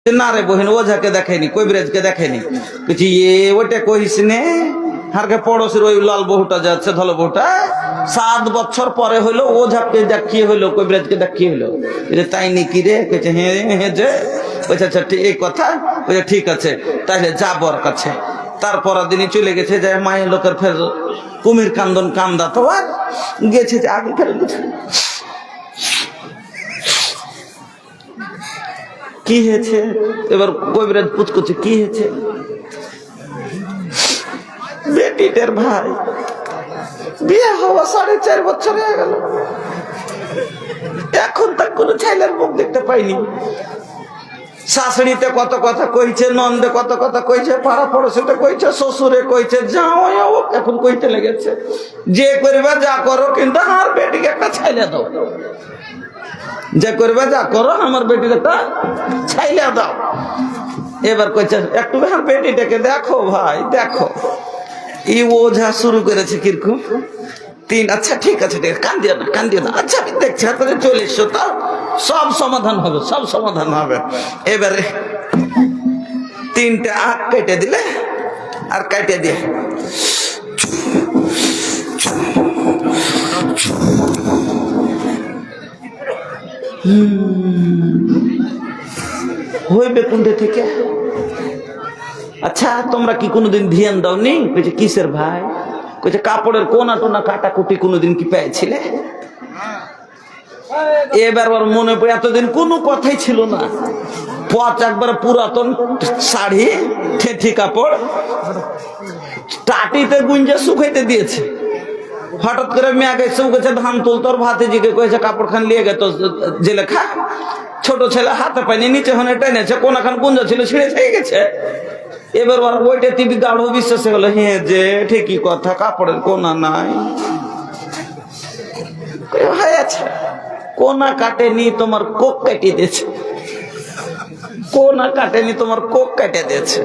না রে বহিন ওঝাকে দেখেনি কবিরাজকে দেখেনি কিছু ওটা কহিস নে হারকে পড়োশির ওই লাল বহুটা যাচ্ছে ধল বহুটা 7 বছর পরে হইলো ওঝাকে দেখিয়ে হইলো কবিরাজকে দেখিয়ে হইলো তাই নাকি রে কেছে হ্যাঁ যে বলছে আচ্ছা এই কথা বলছে ঠিক আছে তাহলে যাবো ওর কাছে। তারপর দিনই চলে গেছে যে মায়ের লোকের ফের কুমির কান্দন কান্দা তো আর গেছে যে আগে ফের কি হয়েছে এবার কবিরাজ পুছ করছে কি হয়েছে বেটিটার ভাই বিয়ে হওয়া 4.5 বছর হয়ে গেল এখন তার কোনো ছেলের মুখ দেখতে পাইনি। শাশুড়িতে কত কথা কইছে নন্দে কত কথা কইছে পাড়া পড়োশিতে কইছে শ্বশুরে কইছে যাও এখন কইতে লেগেছে যে করবে যা করো কিন্তু আর বেটিকে একটা ছেলে দাও যে করবে যা করো আমার বেটির একটা ছাইলা দাও। এবার কইছে একটু আমার বেটিটাকে দেখো ভাই দেখো ই ওঝা শুরু করেছে কিরকম আচ্ছা ঠিক আছে কান্দিও না আচ্ছা আমি দেখছি আপনাদের চলে এসো তো সব সমাধান হবে সব সমাধান হবে। এবারে 3টে আখ কেটে দিলে আর কেটে দিয়ে হইবে কোনটা থেকে। আচ্ছা তোমরা কি কোনোদিন ধ্যান দাওনি কইছে কিসের ভাই কইছে কাপড়ের কোনা টোনা কাটাকুটি কোনোদিন কি পেয়েছিলে। এবার ওর মনে পড়ে এতদিন কোনো কথাই ছিল না পচ একবারে পুরাতন শাড়ি ঠেঠি কাপড় টাটিতে গুঞ্জে শুকাইতে দিয়েছে। হঠাৎ করে মেয়া গেছে গেছে ধান তুলতোর ভাতিজিকে কয়েছে কাপড় খান লিয়ে গেত যে লেখা ছোট ছেলে হাতে পাইনি নিচে হনে টেনেছে কোনা খান গুঞ্জা ছিল ছিঁড়ে থেকে গেছে। এবার ওইটা টিভি গাঢ় বিশ্বাসে হলো হ্যাঁ যে ঠিকই কথা কাপড়ের কোনা নাই আচ্ছা কোনা কাটেনি তোমার কোক কাটিয়ে দিয়েছে কোনা কাটেনি তোমার কোক কাটিয়ে দিয়েছে।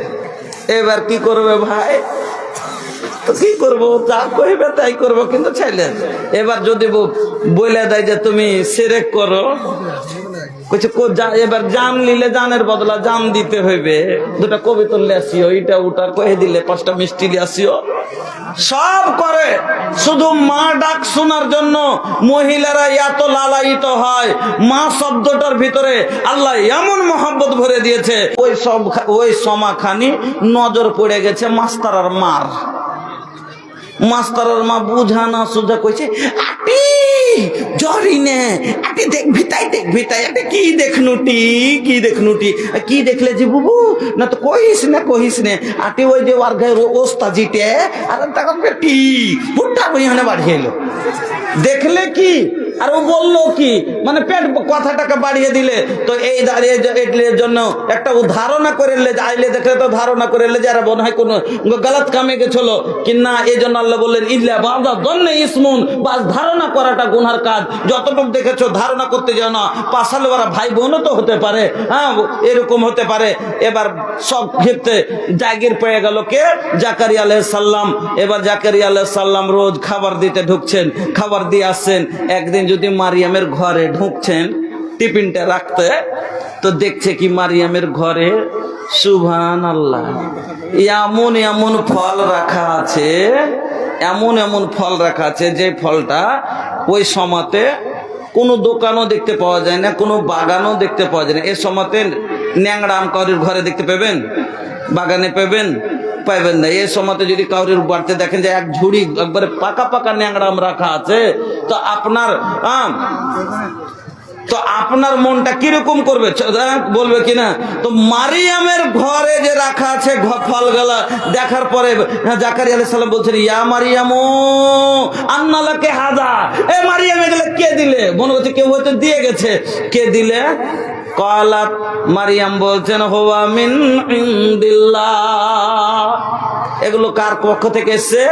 এবার কি করবে ভাই তো কি করবো যা কইবে তাই করবো কিন্তু চাইলে এবার যদি বলে দেয় যে তুমি সেরেক করো এবার জান নিলে জানের বদলা জান দিতে হইবে 2টা কবিতা আসিও এইটা ওটা কয়ে দিলে 5টা মিষ্টি আসিও সব করে শুধু মা ডাক শোনার জন্য মহিলারা এত লালায়িত হয়। মা শব্দটার ভিতরে আল্লাহ এমন মহব্বত ভরে দিয়েছে ওই সমাখানি নজর পড়ে গেছে মাস্টারার মার। মাস্টারের মা বুঝা না সুঝা কইছে আটি জরি নে আটি দেখবি তাই আটি কি দেখনুটি কি দেখলে যে বুবু না তো কহিস নে আটি ওই যে ওর গায়ের ওস্তাজিটে আর তখন বেটি পুট্টা বইখানে বাড়িয়ে এলো দেখলে কি আর ও বললো কি মানে পেট কথাটাকে বাড়িয়ে দিলে তো এই দাঁড়িয়ে এর জন্য একটা ধারণা করে আইলে দেখলে তো ধারণা করে যারা মনে হয় কোনো গলত কামে গেছিল কি না এই জন্য আল্লাহ বললেন ইল্লা বাদা দন্নে ইসমুন বাস ধারণা করাটা গুনার কাজ যতটুকু দেখেছো ধারণা করতে যাও না পাশালে ওরা ভাই বোনও তো হতে পারে হ্যাঁ এরকম হতে পারে। এবার সব ক্ষেত্রে জাগির পেয়ে গেল কে জাকারিয়া আলাইহিস সালাম। এবার জাকারিয়া আলাইহিস সালাম রোজ খাবার দিতে ঢুকছেন খাবার দিয়ে আসছেন। একদিন যদি মারিয়ামের ঘরে ঢুকছেন টিফিনটা রাখতে তো দেখছে কি মারিয়ামের ঘরে সুবহানাল্লাহ এমন ফল রাখা আছে এমন ফল রাখা আছে যে ফলটা ওই সময়তে কোনো দোকানও দেখতে পাওয়া যায় না কোনো বাগানও দেখতে পাওয়া যায় না। এ সময়তে ন্যাংরা আম কারোর ঘরে দেখতে পাবেন বাগানে পাইবেন না। এই সময়তে যদি কাউরির বাড়িতে দেখেন যে এক ঝুড়ি একবারে পাকা ন্যাংরা আম রাখা আছে তো আপনার মনটা কিরকম করবে বলবে কিনা। তো মারিয়ামের ঘরে যে রাখা আছে ফলগুলা দেখার পরে জাকারিয়া আলাইহিস সালাম বলছেন ইয়া মারিয়ামু আন্না লাকি হাযা এ মারিয়াম এগুলো কে দিলে মনে হচ্ছে কেউ হয়তো দিয়ে গেছে কে দিলে কালাত মারিয়াম বলছেন হুয়া মিন ইনদিল্লাহ এগুলো কার পক্ষ থেকে এসেছে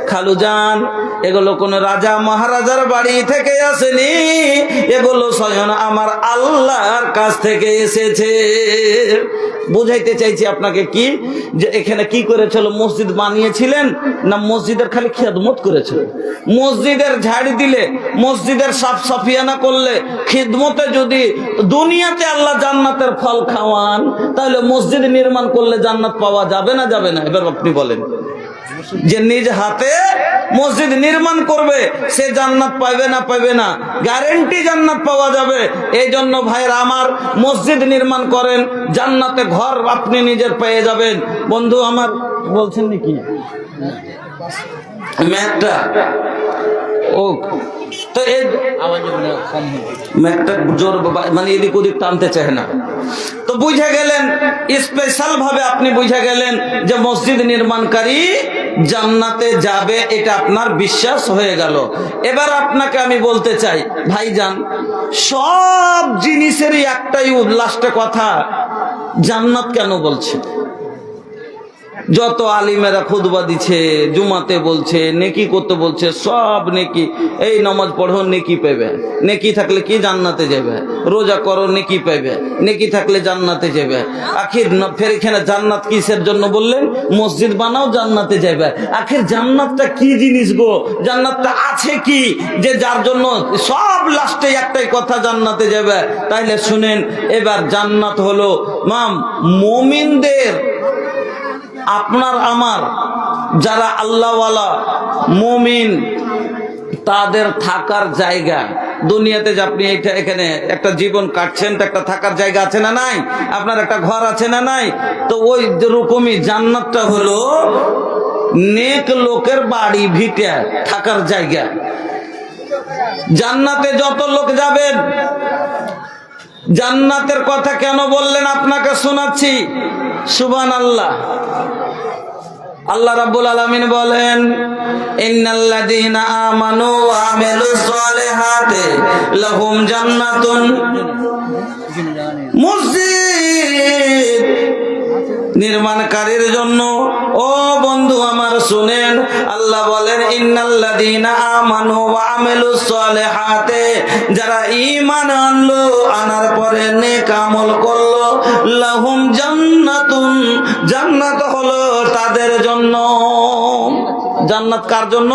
খালুজান এগুলো কোন রাজা মহারাজার বাড়ি থেকে আসেনি এগুলো স্বয়ং আমার আল্লাহর কাছ থেকে এসেছে। বুঝাইতে চাইছি আপনাকে কি, যে এখানে কি করেছিল, মসজিদ বানিয়েছিলেন না মসজিদের খালি খিদমত করেছিল? মসজিদের ঝাড়ি দিলে, মসজিদের সাফ সাফিয়ানা করলে, খিদমতে যদি দুনিয়াতে আল্লাহ জান্নাতের ফল খাওয়ান, তাহলে মসজিদ নির্মাণ করলে জান্নাত পাওয়া যাবে না যাবে না? এবার আপনি বলেন। যে নিজ হাতে মসজিদ নির্মাণ করবে সে জান্নাত পাবে না পাবে না? গ্যারেন্টি জান্নাত পাওয়া যাবে। এই জন্য ভাইরা আমার, মসজিদ নির্মাণ করেন, জান্নাতে ঘর আপনি নিজের পেয়ে যাবেন। বন্ধু আমার বলছেন নাকি ম্যাকটা ও তো এই ম্যাকটা জোর মানে এদিক ওদিক টানতে চায় না। তো বুঝে গেলেন, স্পেশাল ভাবে আপনি বুঝে গেলেন যে মসজিদ নির্মাণকারী জান্নাতে যাবে, এটা আপনার বিশ্বাস হয়ে গেল। এবার আপনাকে আমি বলতে চাই ভাইজান, সব জিনিসেরই একটাই লাস্টে কথা, জান্নাত কেন বলছে? যত আলিমেরা খুতবা দিচ্ছে, জুমাতে বলছে, নেকি করতে বলছে, সব নেকি। এই নামাজ পড়ো নেকি পাবে, নেকি থাকলে কি জান্নাতে যাবে। রোজা করো নেকি পাবে, নেকি থাকলে জান্নাতে যাবে। আখির ফের এখানে জান্নাত কিসের জন্য বললেন? মসজিদ বানাও জান্নাতে যাবে। আখির জান্নাতটা কি জিনিস গো? জান্নাতটা আছে কি যে যার জন্য সব লাস্টে একটাই কথা, জান্নাতে যাবে? তাইলে শুনেন, এবার জান্নাত হলো মুমিনদের, আপনার আমার যারা আল্লাহওয়ালা মুমিন, তাদের থাকার জায়গা। দুনিয়াতে যে আপনি এখানে একটা জীবন কাটছেন, তো একটা থাকার জায়গা আছে না নাই? আপনার একটা ঘর আছে না নাই? তো ওই রকমই জান্নাতটা হলো নেক লোকের বাড়ি ভিটা, থাকার জায়গা। জান্নাতে যত লোক যাবেন, জান্নাতের কথা কেন বললেন আপনাকে শোনাচ্ছি। সুবহানাল্লাহ। আল্লাহ রাব্বুল আলামিন বলেন, ইন্নাল্লাযীনা আমানু ওয়া আমিলুস সালিহাতি লাহুম জান্নাতুন, মসজিদ নির্মাণকারীর জন্য। ও বন্ধু আমার শুনেন, আল্লাহ বলেন ইন্নাল্লাযীনা আমানু ওয়া আমিলুস সালিহাতি, যারা ঈমান আনলো, আনার পরে নেক আমল করলো, লাহুম জান্নাতুন, জান্নাত হলো তাদের জন্য। জান্নাত কার জন্য?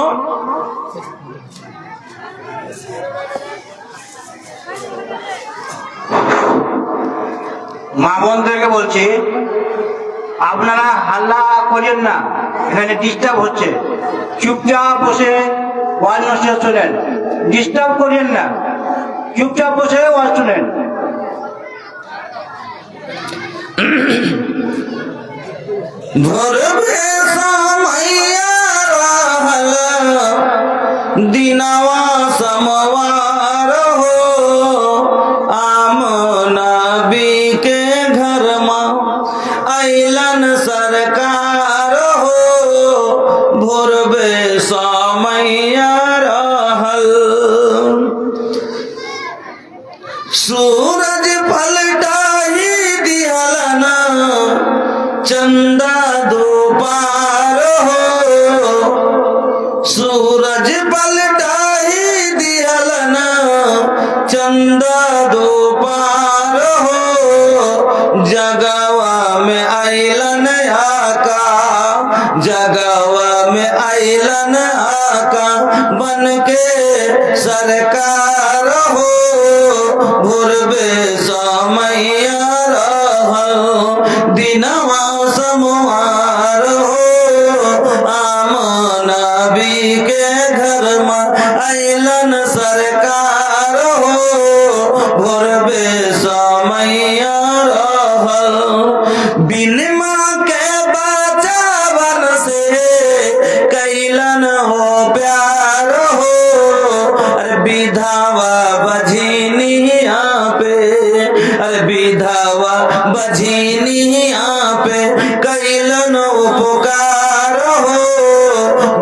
মা বোনদেরকে বলছি, আপনারা হাল্লা করেন না, এখানে ডিস্টার্ব হচ্ছে। চুপচাপ বসে ওয়াজ নসিহত শোনেন, ডিস্টার্ব করেন না, চুপচাপ বসে ওয়াজ শোনেন। ভরবে সামাইয়া রাহল দিনাওয়া সমওয়ার हो, आमनबी के घर में आइलन सरकार हो, भोरबे समैया रहल। सूरज पलटा ही दिहलना, चंदा दो पार हो, सूरज पलटा ही दिहलना, चंदा दो पार हो, जगवा में आइलन आका, जगवा में आइलन आका, बन के सरकार हो, भोरबे समैया रहल, दिनवा समवार हो, आमनबी के घर में आइलन सरकार हो, भोरबे समैया रहल। बिन माँ के बचावन से कैलन हो प्यार हो, अरे विधवा बझिनिया पे, अरे विधवा बझिनिया पे कैलन उपकार हो,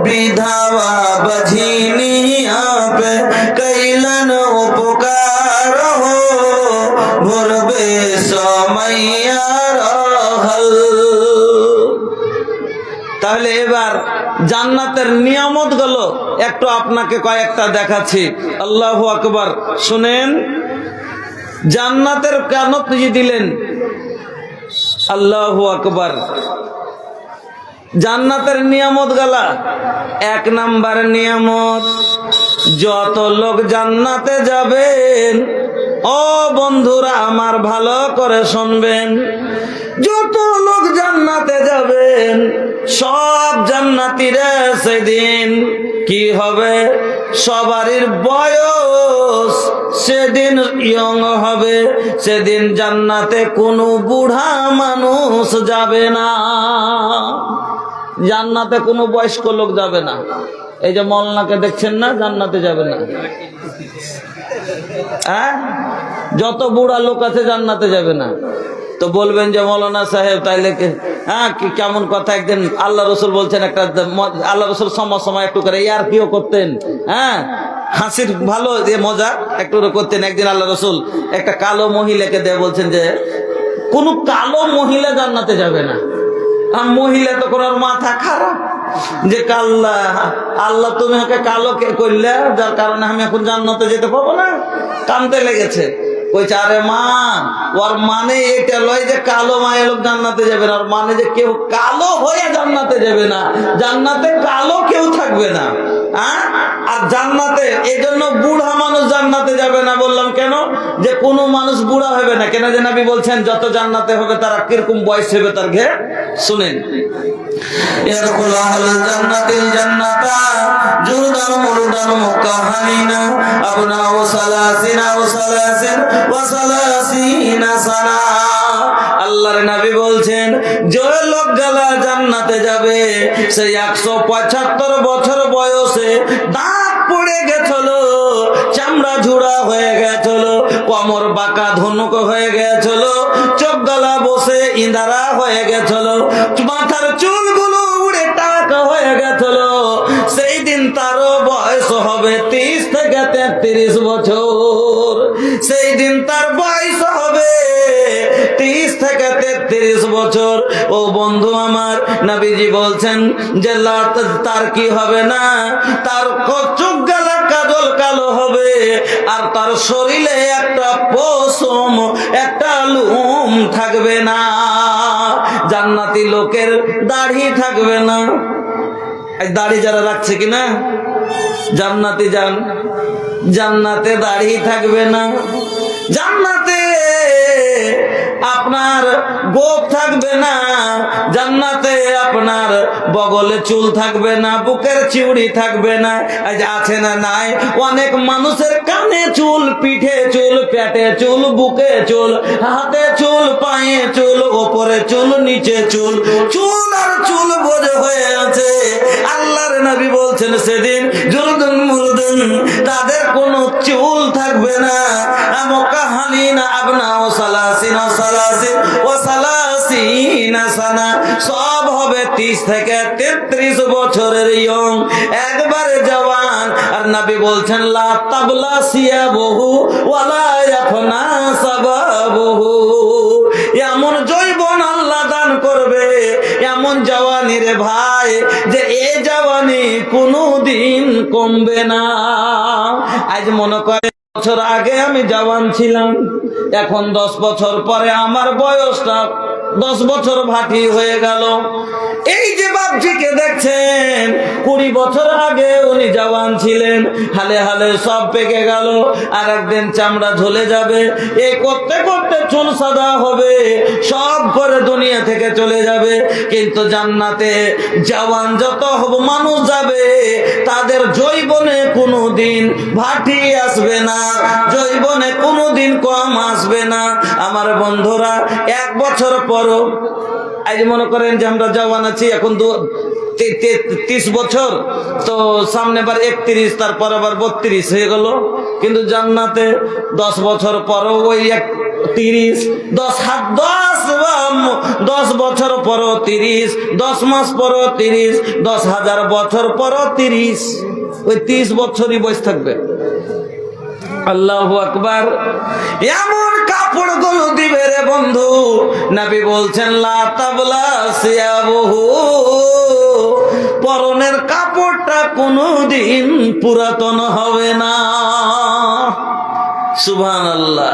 विधवा बझिनिया पे कैलन उपकार हो, भोरबे समैया रहल। তাহলে এবার জান্নাতের নিয়ামত গুলো একটু আপনাকে কয়েকটা দেখাচ্ছি। আল্লাহু আকবার। শুনেন, জান্নাতের কেন দিলেন? আল্লাহু আকবার। জান্নাতের নিয়ামত গালা, এক নাম্বার নিয়ামত, যত লোক জান্নাতে যাবেন, ও বন্ধুরা আমার ভালো করে শুনবেন, যত লোক জান্নাতে যাবেন সব জান্নাতীরা সেদিন কি হবে, সবারই বয়স সেদিন ইয়ং হবে। সেদিন জান্নাতে কোনো বুড়া মানুষ যাবে না, জান্নাতে কোনো বয়স্ক লোক যাবে না। এই যে মলনাকে দেখছেন না, জান্নাতে যাবে না। হ্যাঁ, যত বুড়া লোক আছে জান্নাতে যাবে না। তো বলবেন যে মৌলানা সাহেব তাইলে হ্যাঁ কেমন কথা। একদিন আল্লাহ রসুল বলছেন, একটা আল্লাহ রসুল সময় একটু করে ইয়ার কিও করতেন, হ্যাঁ হাসির ভালো যে মজা একটু করতেন। একদিন আল্লাহ রসুল একটা কালো মহিলাকে দিয়ে বলছেন যে কোন কালো মহিলা জান্নাতে যাবে না। আর মহিলা তো করার মাথা খারাপ যে কাল্লা আল্লাহ তুমি ওকে কালো কে করলে, যার কারণে আমি এখন জান্নাতে যেতে পারবো না। কানতে লেগেছে, কইছে আরে মা, ওর মানে এটা লয় যে কালো মায়ের লোক জান্নাতে যাবে না, ওর মানে যে কেউ কালো হয়ে জান্নাতে যাবে না, জান্নাতে কালো কেউ থাকবে না। আর জান্নাতে এই জন্য বুড়া মানুষ জান্নাতে যাবে না। বললাম কেন? যে কোনো মানুষ বুড়া হবে না। কেন যে নবী বলছেন যত জান্নাতে হবে তারা কিরকম বয়স হবে তার ঘে শুনেন। ইয়াদখুলু আহলাল জান্নাতিল জান্নাতা জুরদান মুরদান মুকাহানিনা আবনাউ সালাসিনা ওয়া সালাসিন ওয়া সালাসিনা সানা। আল্লাহর নবী বলছেন যে লোক যারা জান্নাতে যাবে সে 175 বছর বয়সে দাঁত পড়ে গেছিল, চামড়া ঝুড়া হয়ে গেছিল, কোমর বাঁকা ধনুক হয়ে গেছিল, চোখ গলা বসে ইঁদারা হয়ে গেছিল, মাথার চুলগুলো উড়ে টাক হয়ে গেছিল। সেই দিন তার বয়স হবে 30 থেকে 33 বছর। সেই দিন তার বয়স হবে 30 থেকে 33 বছর। ও বন্ধু আমার, নবীজি বলছেন যে তার কি হবে না, তার চোখ গলা কাজল কালো হবে, আর তার শরীরে একটা পশম একটা লুম থাকবে না। জান্নাতি লোকের দাড়ি থাকবে না। দাড়ি যারা রাখছে কিনা জান্নাতে যান, জান্নাতে দাড়ি থাকবে না। জান্নাতে আপনার গোপ থাকবে না, জান্নাতে আপনার বগলে চুল থাকবে না, বুকের চিউড়ি থাকবে না। আছে না নাই অনেক মানুষের কানে চুল, পিঠে চুল, পেটে চুল, বুকে চুল, হাতে চুল, পায়ে চুল, ওপরে চুল, নিচে চুল, চুল আর চুল বোঝে হয়ে আছে। আল্লাহর নবী বলছেন সেদিন জুলদুন মুরদুন, তাদের কোনো চুল থাকবে না। মুকাহানিনা আবনাউ সালাসিনা সালাসিন ওয়া সালাসিনা সানা, সব হবে 30 থেকে 33 বছরের ইয়ং, একবারে জওয়ান। আর নবী বলছেন লা তাবলা সিয়াবহু ওয়ালা ইয়াফনা সাবাবহু, এমন যৌবন আল্লাহ দান করবে, এমন জওয়ানি রে ভাই, যে এই জওয়ানি কোনোদিন কমবে না। আজ মনে করে বছর আগে আমি জওয়ান ছিলাম, এখন 10 বছর পরে আমার বয়সটা 10 বছর ভাটি হয়ে গেল। এই যে বাপজিকে দেখছেন 20 বছর আগে উনি জওয়ান ছিলেন, হালে হালে সব পেকে গেল, আর একদিন চামড়া ঝলে যাবে। এই করতে করতে চুল সাদা হবে, সব করে দুনিয়া থেকে চলে যাবে। কিন্তু জান্নাতে জওয়ান যত হব মানুষ যাবে, তাদের যৌবনে কোনোদিন ভাটি আসবে না, যৌবনে কোনোদিন কম আসবে না। আমার বন্ধুরা, 1 বছর পরও আজ মনে করেন যে আমরা জওয়ান আছি, এখন 30 বছর, তো সামনে বার 31, তারপর আবার 32 হয়ে গেল। কিন্তু জান্নাতে 10 বছর পরও ওই 30, 10 বছর পরও 30, 10 মাস পরও 30, 10,000 বছর পরও 30, ওই 30 বছরই বয়স থাকবে। আল্লাহু আকবার। এমন কাপড় গুলো দিবে রে বন্ধু, নবী বলছেন লা তাবলা সিয়াবহু, পরনের কাপড়টা কোনোদিন পুরাতন হবে না। সুবহানাল্লাহ।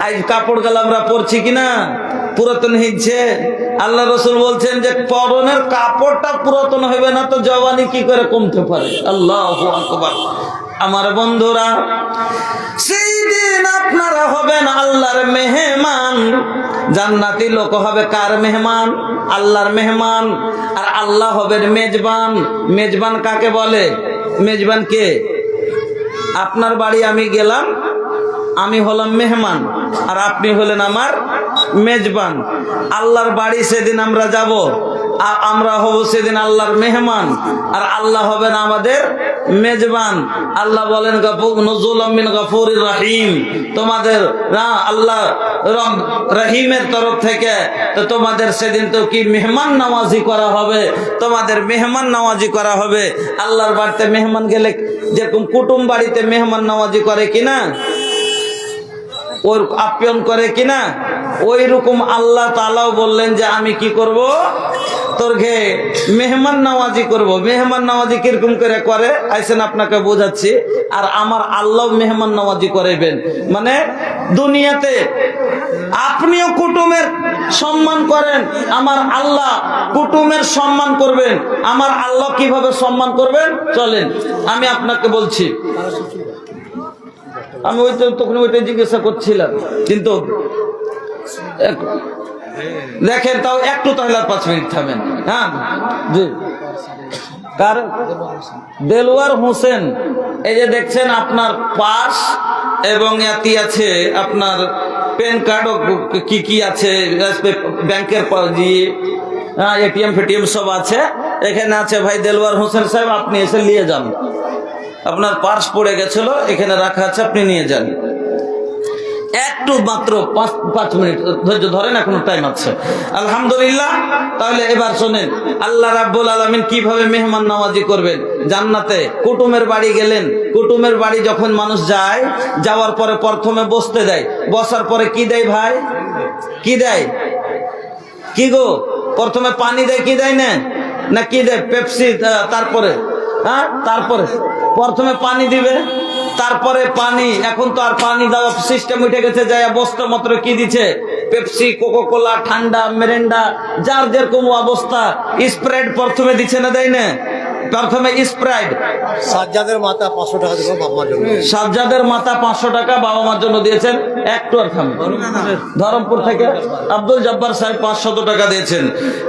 আজ কাপড় গুলো আমরা পরছি কিনা পুরাতন হয়েছে। আল্লাহ রসুল বলছেন যে পরনের কাপড়টা পুরাতন হইবে না তো জওয়ানি কি করে কমতে পারে। আল্লাহু আকবার। আমার বন্ধুরা, সেই দিন আপনারা হবেন আল্লাহর মেহমান। জান্নাতি লোক হবে কার মেহমান? আল্লাহর মেহমান। আর আল্লাহ হবেন মেজবান। মেজবান কাকে বলে? মেজবান কে? আপনার বাড়ি আমি গেলাম, আমি হলাম মেহমান আর আপনি হলেন আমার মেজবান। আল্লাহর বাড়ি সেদিন আমরা যাব, আর আমরা হব সেদিন আল্লাহর মেহমান, আর আল্লাহ হবেন আমাদের মেজবান। আল্লাহ বলেন নুজুলাম মিন গফুরির রহিম, তোমাদের আল্লাহ রহিমের তরফ থেকে তো তোমাদের সেদিন তো কি মেহমান নওয়াজি করা হবে, তোমাদের মেহমান নওয়াজি করা হবে। আল্লাহর বাড়িতে মেহমান গেলে যেরকম কুটুম বাড়িতে মেহমান নওয়াজি করে কিনা, ওর আপ্যায়ন করে কিনা, ওই রকম আল্লাহ তাআলাও বললেন যে আমি কি করব, তোর ঘে মেহমান নওয়াজি করব। মেহমান নওয়াজি কিরকম করে আইসেন আপনাকে বোঝাচ্ছি। আর আমার আল্লাহ মেহমান নওয়াজি করাইবেন, মানে দুনিয়াতে আপনিও কুটুমের সম্মান করেন, আমার আল্লাহ কুটুমের সম্মান করবেন। আমার আল্লাহ কিভাবে সম্মান করবেন চলেন আমি আপনাকে বলছি। আমি তখন ওইটা জিজ্ঞাসা করছিলাম, কিন্তু দেখেন তাও একটু তাহলে 5 মিনিট থামেন। হ্যাঁ জি, কার? দেলওয়ার হোসেন। এই যে দেখছেন আপনার পাস এবং এতি আছে, আপনার প্যান কার্ডও কি কি আছে, ব্যাংকের এটিএম ফেটিএম সব আছে, এখানে আছে। ভাই দেলওয়ার হোসেন সাহেব, আপনি এসে নিয়ে যান। আপনার পার্স পড়ে গেছিল, এখানে রাখা আছে, আপনি নিয়ে যান। একটু মাত্র 5 মিনিট ধৈর্য ধরেন, এখনো টাইম আছে। আলহামদুলিল্লাহ। তাহলে এবার শোনেন আল্লাহ রাব্বুল আলামিন কিভাবে মেহমান নওয়াজি করবেন। জান্নাতে কুটুমের বাড়ি গেলেন, কুটুমের বাড়ি যখন মানুষ যায়, যাওয়ার পরে প্রথমে বসতে দেয়, বসার পরে কি দেয় ভাই? কি দেয়? কি গো? প্রথমে পানি দেয়, কি দেয় না কি দেয়? পেপসি। তারপরে তারপরে প্রথমে পানি দিবে, তারপরে পানি। এখন তো আর পানি দেওয়া সিস্টেম উঠে গেছে, যায় বস্তা মাত্র কি দিচ্ছে? পেপসি, কোকোকোলা, ঠান্ডা, মেরেন্ডা, যার যেরকম অবস্থা। স্প্রাইট প্রথমে দিচ্ছে না, দেয় না? প্রথমে স্প্রাইট। সাজ্জাদের মাথা 500 টাকা দিল বাবা মার জন্য। সাজ্জাদের মাথা 500 টাকা বাবা মার জন্য দিয়েছেন। একটু আর থাম। ধরমপুর থেকে আব্দুল জব্বার সাহেব 500 টাকা দিয়েছেন।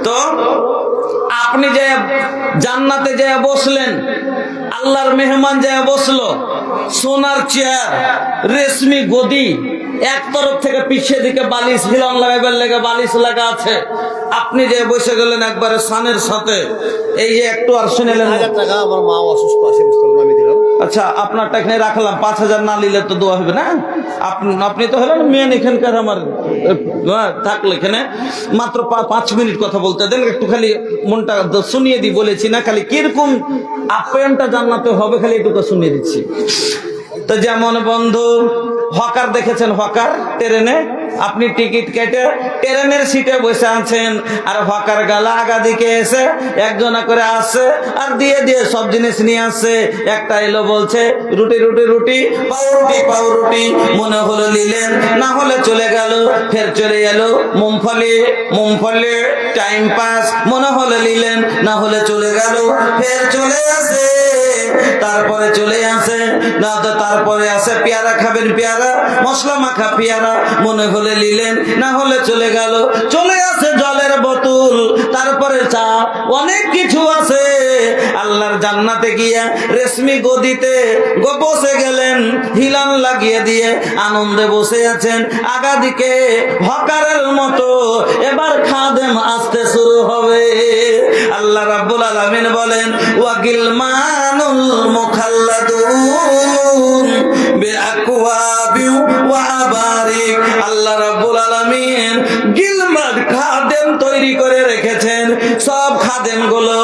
তো আপনি যে জান্নাতে যে বসলেন, আল্লাহর মেহমান যে বসলো, সোনার চেয়ার, রেশমি গদি, এক তরফ থেকে পিছিয়ে দিকে বালিশ, হিলন লাগাইবার লেগে বালিশ লাগা আছে। আপনি যে বসে গেলেন একবারে সানের সাথে। এই যে একটু আর শুনেলেন 1000 টাকা আমার মা অসুস্থ আছে, আমি দিলাম। আচ্ছা, আপনারটা এখানে রাখলাম। 5000 না নিলে তো দোয়া হবে না। আপনি তো হলেন মেন এখানকার, আমার থাকলে এখানে মাত্র 5 মিনিট কথা বলতে দেন। একটু খালি মনটা শুনিয়ে দিই, বলেছি না খালি কিরকম আপ্যায়নটা জান্নাতে হবে, খালি এটুকু শুনিয়ে দিচ্ছি। তো যেমন বন্ধু হকার দেখেছেন, হকার ট্রেনে, আপনি টিকিট কেটে ট্রেনের সিটে বসে আছেন, আর হকার গালা আগা দিকে এসে একজনা করে আসছে আর দিয়ে দিয়ে সব জিনিস নিয়ে আসছে। একটা এলো বলছে রুটি রুটি রুটি, পাউরুটি পাউরুটি, মনে হলো নিলেন, না হলে চলে গেল, ফের চলে এলো মুমফলি মুমফলি, টাইম পাস, মনে হলে নিলেন, না হলে চলে গেল, ফের চলে আসে, তারপরে চলে আসে, না তো তারপরে আসে পেয়ারা খাবেন, পেয়ারা মশলা মাখা পেয়ারা, মনে হলে নিলেন, না হলে চলে গেল, চলে আসে জলের বোতল, তারপরে চা, অনেক কিছু আছে। আল্লাহর জান্নাতে গিয়া রেশমি গদিতে বসে গেলেন, হিলান লাগিয়ে দিয়ে আনন্দে বসে আছেন। আগা দিকে হকারের মতো এবার খাদেম আসতে শুরু হবে। আল্লাহ রাব্বুল আলামিন বলেন ওয়াকিল মানুল মুখাল্লাদুন বিআকওয়াবি ওয়া আবারিক। আল্লাহ রাব্বুল আলামিন গিলমান খাদেম তৈরি করে রেখেছেন। সব খাদেম গুলো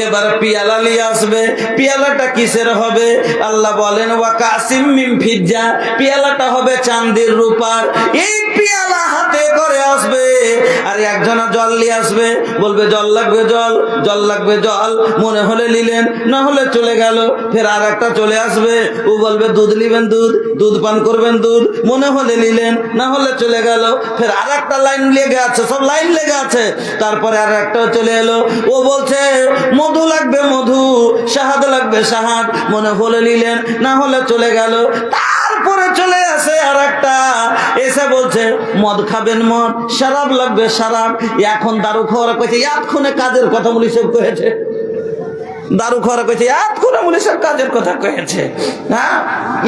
এবার পিয়ালা নিয়ে আসবে। পিয়ালাটা কিসের হবে? আল্লাহ বলেন ওয়া কাসিম মিন ফিজ্জা, পিয়ালাটা হবে চাঁদির রূপার। এই পিয়ালা হাতে করে আসবে, আর একজনা জল নিয়ে আসবে, বলবে জল লাগবে জল, জল লাগবে জল, মনে হলে নিলেন, না হলে চলে গেল। ফের আর একটা চলে আসবে, ও বলবে দুধ নিবেন দুধ, দুধ পান করবেন দুধ, মনে হলে নিলেন, না হলে চলে গেল। ফের আর একটা লাইন লেগে আছে, সব লাইন লেগে আছে। তারপরে আর একটা চলে এলো, ও বলছে মধু লাগবে মধু, শাহাদ লাগবে শাহাদ, মনে হলে নিলেন, না হলে চলে গেল। তারপরে চলে আসে আর একটা, এসে বলছে মদ খাবেন মদ, শরাব লাগবে শরাব। এখন দারু খাওয়ার কইছে এতক্ষণে কাজের কথা বলি সব কয়েছে, দারু খাওয়ার কইছে এতক্ষণে বলি সব কাজের কথা কয়েছে। হ্যাঁ,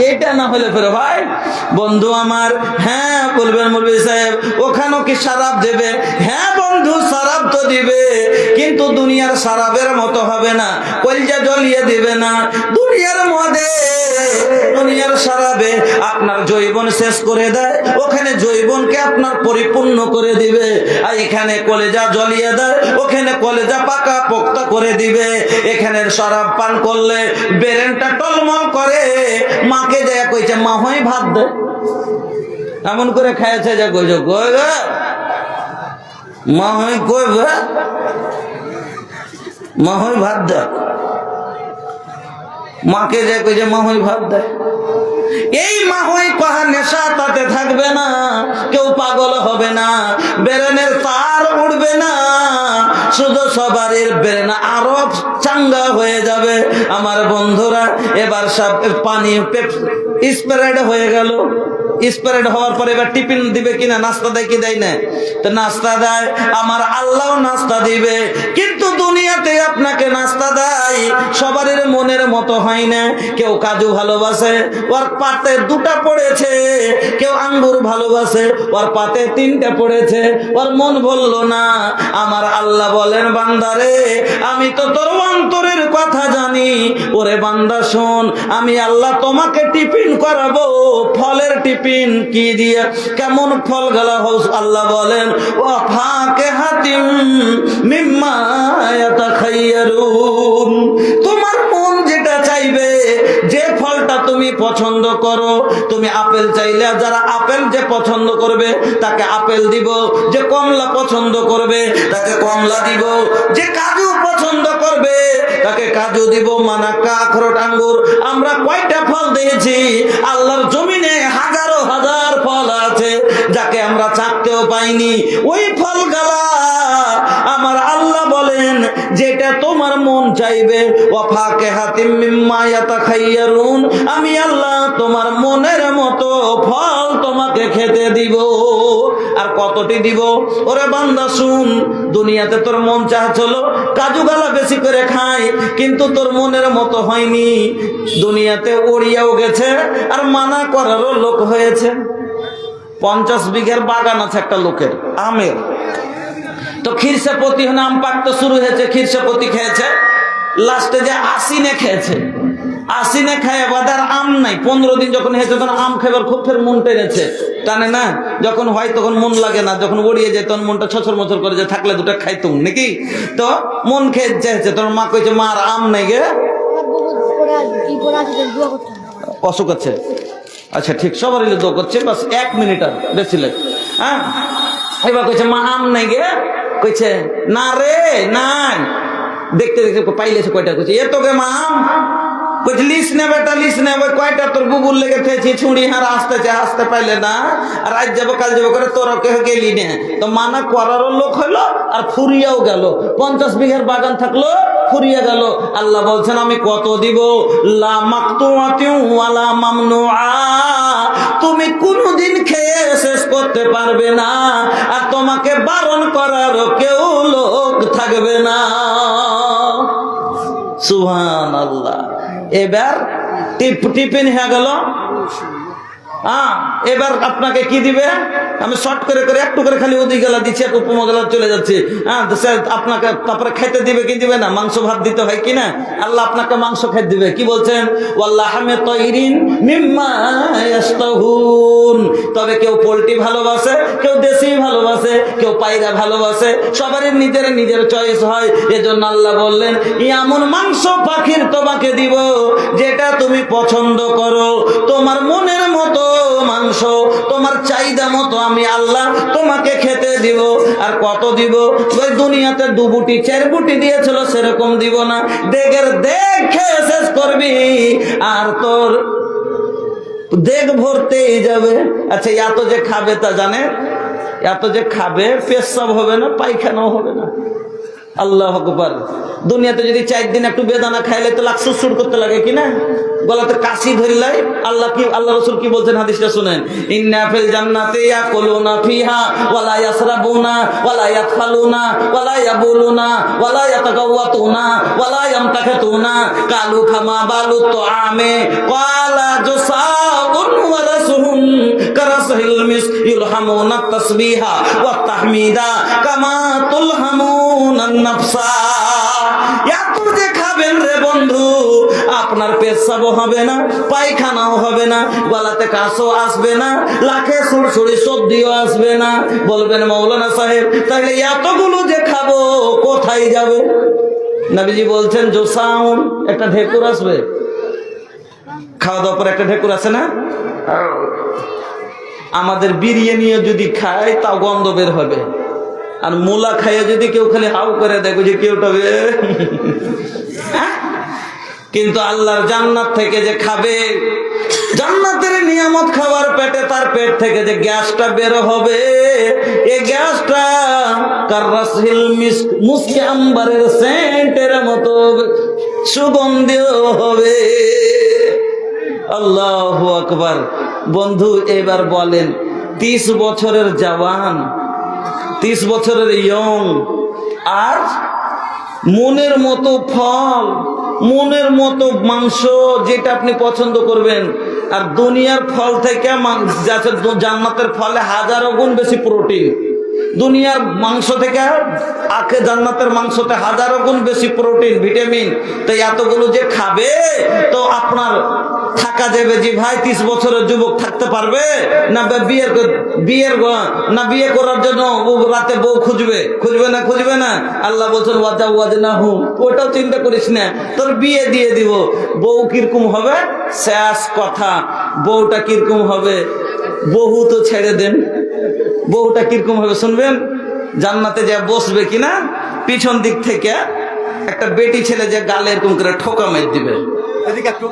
এটা না হলে ফের ভাই বন্ধু আমার, হ্যাঁ বলবেন মৌলভী সাহেব ওখানেও কি শরাব দেবে? হ্যাঁ বন্ধু শরাব তো দিবে, কিন্তু দুনিয়ার শরাবের মতো হবে না, কলজা জ্বলিয়ে দিবে না। দুনিয়ার মধ্যে দুনিয়ার শরাবে আপনার জৈবন শেষ করে দেয়, ওখানে জৈবনকে আপনার পরিপূর্ণ করে দিবে। আর এখানে কলেজা জ্বলিয়ে দেয়, ওখানে কলেজা পাকা পোক্তা করে দিবে। এখানে শরাব পান করলে ব্রেনটা টলমল করে, মাকে যায় কইছে মা হয় ভাত দে, এমন করে খাইছে যে কইছে কই গে মা হয় কই গে মা হয় ভাত দে, মাকে যে কইছে মা হয় ভাত দে। এই মাহই কহা নেশা তাতে থাকবে না, কেউ পাগল হবে না, ব্রেনের তার উঠবে না, শুধু সবারই ব্রেন আরো চাঙ্গা হয়ে যাবে। আমার বন্ধুরা এবার সব পানি স্প্রেড হয়ে গেল, স্প্রেড হওয়ার পরে এবার টিফিন দিবে কিনা, নাস্তা দেয় কি দেয় না? তো নাস্তা দেয়, আমার আল্লাহ নাস্তা দিবে, কিন্তু দুনিয়াতে আপনাকে নাস্তা দেয় সবারই মনের মতো হয় না। কেউ কাজু ভালোবাসে, ওর পাতে দুটা পড়েছে, কেউ আঙ্গুর ভালোবাসে, ওর পাতে তিনটা পড়েছে, ওর মন বলল না। আমার আল্লাহ বলেন বান্দারে আমি তো তোর অন্তরের কথা জানি, ওরে বান্দা শোন আমি আল্লাহ তোমাকে টিফিন করাবো, ফলের টিফিন। কি দিয়ে, কেমন ফল গলা হোস? আল্লাহ বলেন ও ফাকে হাতিম মিম্মা ইয়াতাখাইয়ারুন, তোমার মন যেটা চাইবে, যে ফলটা তুমি পছন্দ করো, তুমি আপেল চাইলে যারা আপেল যে পছন্দ করবে তাকে আপেল দিব, যে কমলা পছন্দ করবে তাকে কমলা দিব, যে কাজু পছন্দ করবে তাকে কাজু দিব, মানাক্কা আখরোট আঙ্গুর। আমরা কয়টা ফল দিয়েছি? আল্লাহর জমিনে হাজারো হাজার ফল আছে যাকে আমরা চাকতেও পাইনি। ওই ফল গালা আমার আল্লাহ বলেন যেটা তোমার মন চাইবে, ওয়াফাকে হাতিম মিম্মা ইয়াতাখাইয়ারুন, আমি আল্লাহ তোমার মনের মতো ফল তোমাকে খেতে দিব। আর কতটি দিব? ওরে বান্দা শুন, দুনিয়াতে তোর মন চাচ্ছিল কাজু গালা বেশি করে খাই, কিন্তু তোর মনের মতো হয়নি। দুনিয়াতে ওড়িয়াও গেছে আর মানা করারও লোক হয়েছে। 50 বিঘার বাগান আছে একটা লোকের আমের, তো খিরসাপতি আম পাকতে শুরু হয়েছে, খিরসাপতি খেয়েছে, লাস্টে যে আসিনে খেয়েছে, আসিনে খায় বাদার আম নাই। 15 দিন যখন হয়েছে তখন আম খাবার খুব ফের মন টেনেছে, টানে না? যখন হয় তখন মন লাগে না, যখন উড়িয়ে যায় তখন মনটা ছছর মছর করে, যে থাকলে দুটো খাইতুম নাকি। তো মন খেয়ে চাইছে, তোর মা কইছে মা আর আম নাই গে, অসুখ আছে। আচ্ছা ঠিক, সবার দোয়া করছে, বাস 1 মিনিট আর বেশি লাগে। হ্যাঁ, এবার কইছে মা আম নাই গে, কইছে না রে নাই। দেখতে দেখতে পাইলেছে কয়টা, কইছে এ তো গে মা আম, কইছে লিস নে বেটা লিস নে, ওই কয়টা তোর বুবুর লেগে থেছি ছুঁড়ি হার আসতেছে, আসতে পাইলে না, আর আজ যাবো কাল যাবো করে তোর কেউ গেলি না। তো মানা করারও লোক হইলো আর ফুরিয়াও গেল, 50 বিঘার বাগান থাকলো ফুরিয়ে গেল। আল্লাহ বলছেন আমি কত দিব? লা মাকতুআতিন ওয়ালা মামনুআ, তুমি কোনদিন খেয়ে শেষ করতে পারবে না, আর তোমাকে বারণ করারও কেউ লোক থাকবে না। সুবহানাল্লাহ। এবার টিফিন হয়ে গেল। এবার আপনাকে কি দিবে? আমি শর্ট করে করে একটু করে খালি ওদিক গেলা দিচ্ছি, এক উপমা গেলা চলে যাচ্ছি। আপনাকে তারপরে খেতে দিবে কি দিবে না? মাংস ভাত দিতে হয় কিনা? আল্লাহ আপনাকে মাংস খেতে দিবে। কি বলছেন? ওয়াল্লাহমে তাইরিন মিম্মা ইয়াশতাহুন। তবে কেউ পোল্ট্রি ভালোবাসে, কেউ দেশি ভালোবাসে, কেউ পায়রা ভালোবাসে, সবারই নিজের নিজের চয়েস হয়। এজন্য আল্লাহ বললেন এমন মাংস পাখির তোমাকে দিব যেটা তুমি পছন্দ করো, তোমার মনের মতো মাংস মাংস, তোমার চাহিদা মতো আমি আল্লাহ তোমাকে খেতে দিব। আর কত দিব? ওই দুনিয়াতে 2 বুটি 4 বুটি দিয়েছিল সেরকম দিব না, দেগের দেগ খেয়ে শেষ করবি আর তোর দেগ ভরতেই যাবে। আচ্ছা, এত যে খাবে তা জানে? এত যে খাবে পেশাব হবে না, পায়খানাও হবে না। আল্লাহ আকবার। দুনিয়াতে যদি 4 দিন একটু বেদানা খাইলে তো লাখ সুর করতে লাগে কিনা, গলাতে কাশি ধরলাই। আল্লাহ রাসূল কি বলছেন হাদিসটা শুনেন, ইন্না ফিল জান্নাতি ইয়াকুলুনা ফিহা ওয়ালা ইয়াশরাবুনা ওয়ালা ইয়াদখালুনা ওয়ালা ইয়াবুলুনা ওয়ালা ইয়াতাগাওয়াতুনা ওয়ালা ইয়ামতাখাতুনা কালু ফামা বালু তুআমে ক্বালা জুসাউন ওয়া রাসুহুম কারাসহিল মিস ইলহামুনা তাসবিহা ওয়া তাহমিদা কামা তুলহামুনা নাফসা। এত যে খাবেন রে বন্ধু, আপনার পেশাবও হবে না, পায়খানাও হবে না, গলাতে কাশও আসবে না, লাখে সুরসুরি সর্দিও আসবে না। বলবেন মৌলানা সাহেব তাহলে এতগুলো যে খাবো কোথায় যাবে? নবীজি বলছেন জোসাউন, একটা ঢেকুর আসবে। খাওয়া দাওয়ার পর একটা ঢেকুর আছে না? আমাদের বিরিয়ানিও যদি খায় তাও গন্ধ বের হবে। আর মূলা খাইয়ে যদি কেউ খালি হাউ করে দেখো যে কেউটাবে। কিন্তু আল্লাহর জান্নাত থেকে যে খাবে, জান্নাতের নিয়ামত খাবার পেটে, তার পেট থেকে যে গ্যাসটা বের হবে, এই গ্যাসটা কাররাসিল মুস্কি আম্বারের সেন্টের মতো সুগন্ধিও হবে। আল্লাহু আকবার। বন্ধু এবার বলেন, 30 বছরের জওয়ান, 30 বছরের ইয়ং, আর মনের মতো ফল, মনের মতো মাংস যেটা আপনি পছন্দ করবেন, আর দুনিয়ার ফল থেকে জান্নাতের ফলে 1000 গুণ বেশি প্রোটিন। দুনিয়ার মাংস থেকে জান্নাতের মাংসতে 1000 গুণ বেশি প্রোটিন, ভিটামিন। তো এতগুলো যে খাবে তো আপনার থাকা যাবে যে ভাই 30 বছরের যুবক থাকতে পারবে না? বিয়ে করার জন্য রাতে বউ খুঁজবে না? আল্লাহ বলছেন ওয়াজাওয়াজনাহুম, ওটাও চিন্তা করিস না, তোর বিয়ে দিয়ে দিব। বউ কিরকম হবে? শেষ কথা, বউটা কিরকম হবে? বহু তো ছেড়ে দেন, বউটা কিরকম হবে শুনবেন? জান্নাতে যা বসবে কিনা, পিছন দিক থেকে একটা বেটি ছেলে যে গালে এরকম করে ঠোকা মেরে দিবে। এদিকে একটু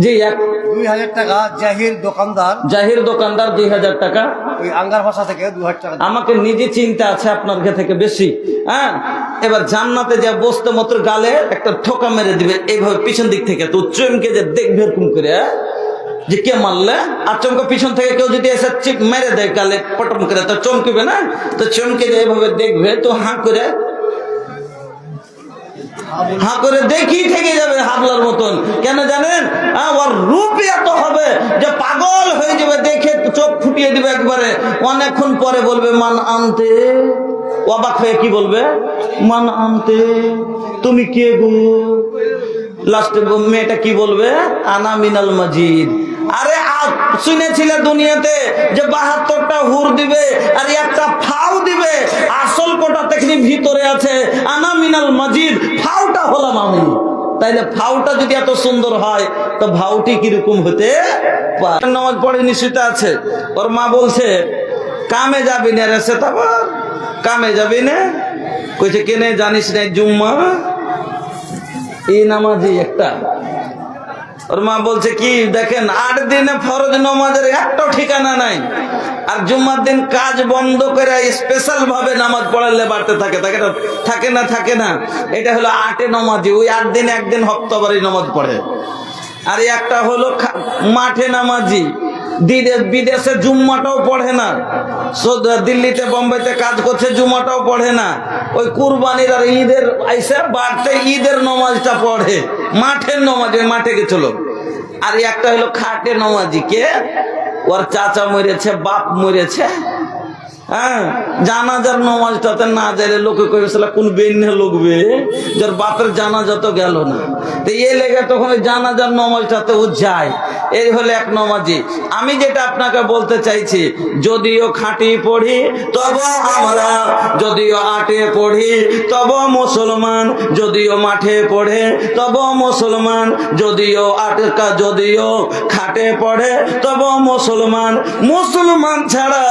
জি, 2000 টাকা জাহির দোকানদার 2000 টাকা। ওই আঙ্গার ভাষা থেকে 2000 টাকা। আমাকে নিজে চিন্তা আছে আপনার থেকে বেশি। হ্যাঁ, এবার জান্নাতে যা বসতে মাত্র গালে একটা ঠোকা মেরে দিবে এইভাবে পিছন দিক থেকে, তো চমকে যে দেখবে এরকম করে যে কে মারলে। আর চমকে পিছন থেকে কেউ যদি এসে চিপ মেরে দেয় গালে পটম করে, তো চমকিবে না? তো চমকে যে এইভাবে দেখবে, তো হাঁ করে দেখি থেকে যাবে হাবলার মতন। কেন জানেন? ওর রূপ এত হবে যে পাগল হয়ে যাবে, দেখে চোখ ফুটিয়ে দিবে একবারে। অনেকক্ষণ পরে বলবে মান আনতে, অবাক হয়ে কি বলবে? মান আনতে, তুমি কে গো? লাস্টে মেয়েটা কি বলবে? আনা মিনাল মাজিদ। আরে শুনেছিলে দুনিয়াতে যে 72টা হুর দিবে আর একটা ফাউ দিবে, আসল কোটা তেমনি ভিতরে আছে, আনা মিনাল মাজিদ, ফাউটা হলাম আমি। তাইলে ফাউটা যদি এত সুন্দর হয় তো ভাউটি কিরকম হতে পারে? নামাজ পড়ে নিশ্চিত আছে, ওর মা বলছে কামে যাবি না রে, সে কামে যাবি না? কইছে কেনে জানিস না জুম্মা এই নামাজি একটা। ওর মা বলছে কি, দেখেন 8 দিনে ফরজ নামাজের একটাও ঠিকানা নাই, আর জুম্মার দিন কাজ বন্ধ করে স্পেশাল ভাবে নামাজ পড়ালে বাড়তে থাকে না। এটা হলো 8 নামাজি, ওই 8 দিন একদিন হপ্তাবারি নামাজ পড়ে। আর একটা হলো মাঠে নামাজি, বিদেশে জুম্মাটাও পড়ে না, দিল্লিতে বোম্বেতে কাজ করছে, জুম্মাটাও পড়ে না। ওই কুরবানির আর ঈদের আইসে বাড়তে ঈদের নামাজটা পড়ে, মাঠের নামাজ, ওই মাঠে গেছিল। আর একটা হলো খাটে নামাজি, কে? ওর চাচা মরেছে, বাপ মরেছে, হ্যাঁ, জানাজার নমাজটাতে না যাইলে লোকে কইবে শালা কোন বেন্যা লোকবে যার বাপের জানাজা তো গেল না, তো এই লেগে তখন ওই জানাজার নমাজটাতে ও যায়। এই হলো এক নমাজি। আমি যেটা আপনাকে বলতে চাইছি, যদিও খাঁটি পড়ি তব আমরা, যদিও আটে পড়ি তব মুসলমান, যদিও মাঠে পড়ে তব মুসলমান, যদিও আটকা যদিও খাটে পড়ে তব মুসলমান, মুসলমান ছাড়া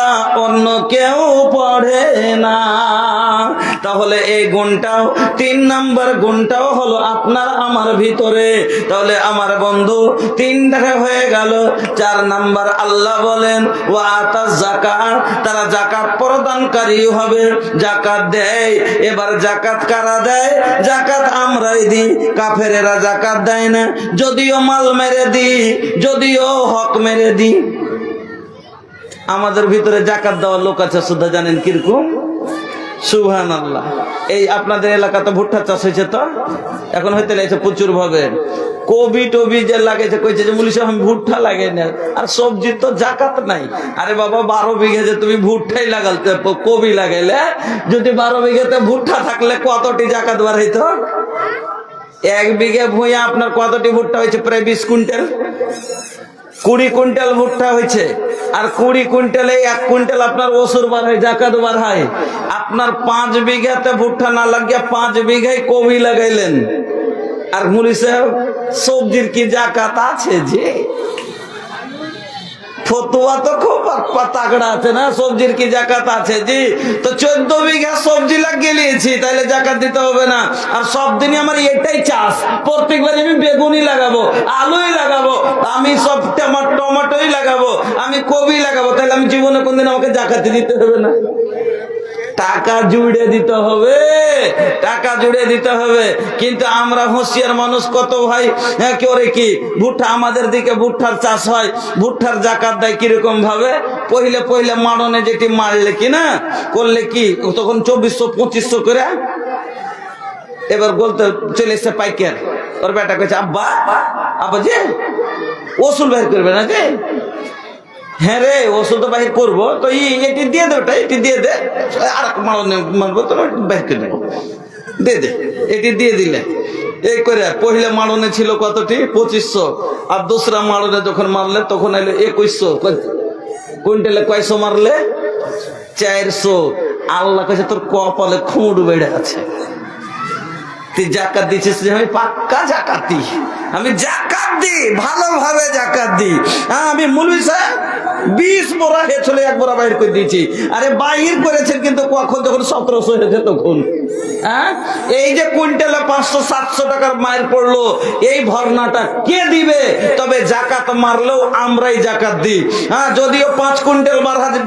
অন্য কেউ পড়ে না। তাহলে এই গুণটাও 3 নাম্বার গুণটাও হলো আপনার আমার ভিতরে। তাহলে আমার বন্ধু 3টা হয়ে গেল। 4 নাম্বার আল্লাহ বলেন ও আতা যাকাত, তারা যাকাত প্রদানকারী হবে, যাকাত দেয়। এবার যাকাত কারা দেয়? যাকাত আমরাই দিই, কাফেরেরা যাকাত দেয় না। যদিও মাল মেরে দিই, যদিও হক মেরে দিই। আমাদের ভিতরে যাকাত দেওয়ার লোক আছে, শুধু জানেন কিরকম? সুবহানাল্লাহ। এই আপনাদের এলাকাতে ভুট্টা চাষ হয়েছে, তো এখন হইতে লাগছে প্রচুর ভাবে। কবি টবি যে লাগাইছে কইছে যে মুলি সাহেব আমি ভুট্টা লাগাই না, আর সবজির তো জাকাত নাই। আরে বাবা 12 বিঘে যে তুমি ভুট্টাই লাগালতে, কবি লাগাইলে যদি 12 বিঘেতে ভুট্টা থাকলে কতটি জাকাত বার হইতো? 1 বিঘে ভুঁইয়া আপনার কতটি ভুট্টা হয়েছে? প্রায় 20 কুইন্টাল। 20 কুইন্টাল ভুট্টা হয়েছে, আর 20 কুইন্টালে 1 কুইন্টাল আপনার ওসুর বার হয়, জাকাত বার হয়। আপনার 5 বিঘাতে ভুট্টা না লাগিয়ে 5 বিঘায় কবি লাগাইলেন, আর মুলি সাহেব সবজির কি জাকাত আছে? যে ফতুয়া তো খুব তাগড়া আছে না, সবজির কি জাকাত আছে? জি। তো 14 বিঘা সবজি লাগিয়ে নিয়েছি, তাহলে জাকাত দিতে হবে না। আর সব দিনই আমার এটাই চাষ, প্রত্যেকবার আমি বেগুনই লাগাবো, আলুই লাগাবো, আমি সব টমেটোই লাগাবো, আমি কবি লাগাবো, তাহলে আমি জীবনে কোনদিন আমাকে জাকাত দিতে হবে না। টাকা জুড়ে দিতে হবে, টাকা জুড়ে দিতে হবে। কিন্তু আমরা হুঁশিয়ার মানুষ কত ভাই করে কি ভুট্টা, আমাদের দিকে ভুট্টার চাষ হয়, ভুট্টার জাকাত দেয় কিরকম ভাবে? পहिले মারনে যেটি মারলে কি না করলে কি তখন 2400-2500 করে। এবার বলতে চলে এসছে পাইকার, ওর বেটা কইছে আব্বা আব্বা যে ওসুল বের করবে না যে? হ্যাঁ রে, ওষুধ তো বাহির করবো, তো এটি দিয়ে দে, ওটা এটি দিয়ে দে, আর মারবো তো বাহির করে দেবো, দে দে, এটি দিয়ে দিলে। এই করে পহিলা মারণে ছিল কতটি? 2500। আর দোসরা মারণে যখন মারলে তখন এলো 2100। কুইন্টালে কয়শো মারলে? 400। আল্লাহ কাছে তোর কপালে খুঁড় বেড়ে আছে, তুই জাকাত দিচ্ছিস? আমি পাক্কা জাকাত দিই, আমি জাকাত দিই, ভালোভাবে জাকাত দিই। হ্যাঁ, আমি মুলবি সাহেব 20 বোরা হেছলে 1 বোরা বাহির করে দিয়েছি। আরে বাহির করেছেন কিন্তু কখন? যখন 1700 হয়েছে তখন। হ্যাঁ, এই যে কুইন্টালে 500-700 টাকার মায়ের পড়লো, এই ভরনাটা কে দিবে? তবে জাকাত মারলেও আমরাই জাকাত দিই। হ্যাঁ, যদিও 5 কুইন্টাল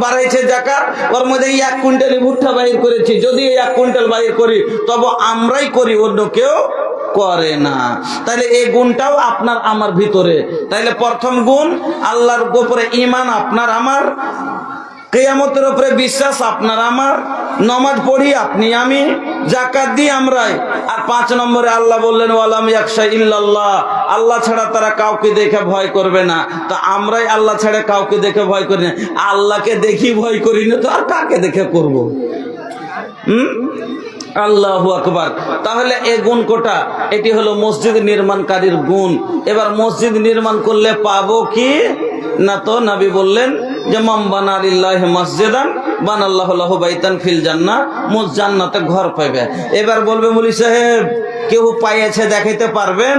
বাড়াইছে জাকাত, ওর মধ্যে 1 কুইন্টালই ভুট্টা বাহির করেছি, যদি 1 কুইন্টাল বাহির করি তবে আমরাই করি, অন্য কেউ করে না। তাহলে এই গুণটাও আপনার আমার ভিতরে। তাহলে প্রথম গুণ আল্লাহর উপরে ঈমান আপনার আমার, কিয়ামতের উপরে বিশ্বাস আপনার আমার, নামাজ পড়ি আপনি আমি, যাকাত দিই আমরাই। আর 5 নম্বরে আল্লাহ বললেন ওয়ালাম ইয়াখশা ইল্লাল্লাহ, আল্লাহ ছাড়া তারা কাউকে দেখে ভয় করবে না। তো আমরাই আল্লাহ ছাড়া কাউকে দেখে ভয় করি না। আল্লাহকে দেখি ভয় করি না, তো আর কাকে দেখে করব? আল্লাহু আকবার। তাহলে এই গুণ কোটা? এটি হলো মসজিদ নির্মাণকারীর গুণ। এবার মসজিদ নির্মাণ করলে পাবো কি না? তো নবী বললেন যে মান বানা লিল্লাহি মসজিদান বানাল্লাহু লাহু বাইতান ফিল জান্নাহ, জান্নাতে ঘর পাবে। এবার বলবে মুলি সাহেব কেউ পাইয়েছে দেখাইতে পারবেন?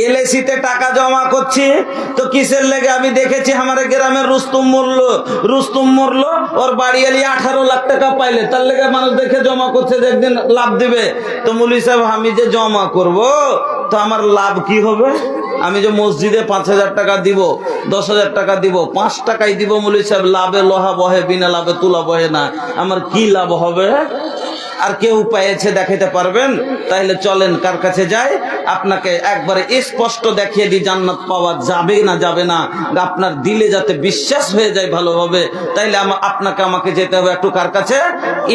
এলআইসিতে টাকা জমা করছি, তো কিসের লেগে? আমি দেখেছি আমার গ্রামের রুস্তুম মরলো, ওর বাড়ি এলি 18 লাখ টাকা পাইলে, তার লেগে মানুষ দেখে জমা করছে যে একদিন লাভ দিবে। তো মুলি সাহেব আমি যে জমা করব, তো আমার লাভ কি হবে? আমি যে মসজিদে 5000 টাকা দিব, 10,000 টাকা দিব, 5 টাকাই দিব, মুলি সাহেব লাভে লোহা বহে, বিনা লাভে তুলা বহে না, আমার কি লাভ হবে? আর কেউ পাইয়েছে দেখাইতে পারবেন? তাহলে চলেন কার কাছে যায়, আপনাকে একবারে স্পষ্ট দেখিয়ে দিই জান্নাত পাওয়া যাবে না যাবে না, আপনার দিলে যাতে বিশ্বাস হয়ে যায় ভালোভাবে। তাইলে আপনাকে আমাকে যেতে হবে একটু কার কাছে?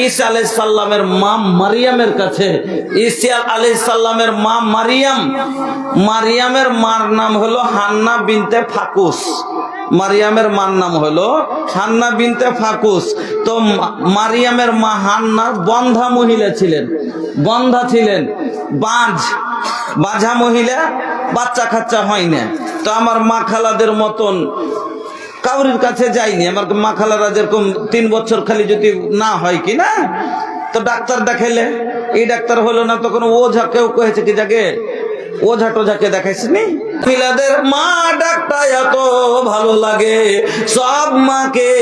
ঈসা আলাইহিস সালামের মা মারিয়ামের কাছে। ঈসা আলাইহিস সালামের মা মারিয়ামের মার নাম হলো হান্না বিনতে ফাকুস। মারিয়ামের মার নাম হলো হান্না বিনতে ফাকুস। তো মারিয়ামের মা হান্না বন্ধা মহিলা ছিলেন, বন্ধা ছিলেন, বাঁঝা মহিলা, বাচ্চা কাচ্চা হয় না। তো আমার মা খালাদের মতন কাউরির কাছে যাইনি। আমার মা খালারা যেরকম 3 বছর খালি যদি না হয় কি না, তো ডাক্তার দেখাইলে এই ডাক্তার হলো না, তখন ওঝা কেউ কয়েছে কি জাগে ওঝা টোঝাকে দেখাইছিনি। মহিলাদের মা ডাক্তার এত ভালো লাগে সব মাকে।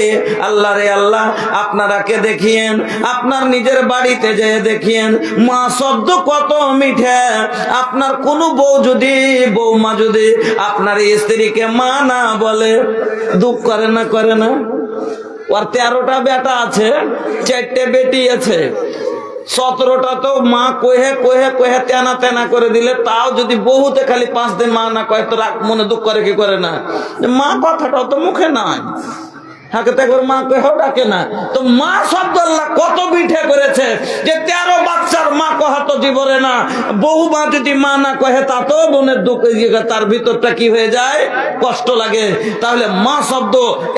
আল্লাহ রে আল্লাহ, আপনারাকে দেখিয়েন, আপনার নিজের বাড়িতে যেয়ে দেখিয়েন মা শব্দ কত মিঠে। আপনার কোন বৌমা যদি আপনার স্ত্রীকে মা না বলে দুঃখ করে না? করে না? ওর 13টা বেটা আছে, 4টে বেটি আছে, 17টা তো মা কহে কহে কহে তেনা তেনা করে দিলে, তাও যদি বহুতে খালি 5 দিন মা না কয় তো রাগ মনে দুঃখ করে কি করে না? মা কথাটাও তো মুখে নাই, হাকে তো একবার মা কহেও ডাকে না। তো মা শব্দ আল্লাহ কত বিঠে করেছে যে 13 বাচ্চার মা কহা তো জীবনে না। বহু মা যদি মা না কহে তা তো বোনের দুঃখ, তার ভিতরটা কি হয়ে যায়, কষ্ট লাগে। তাহলে মা শব্দ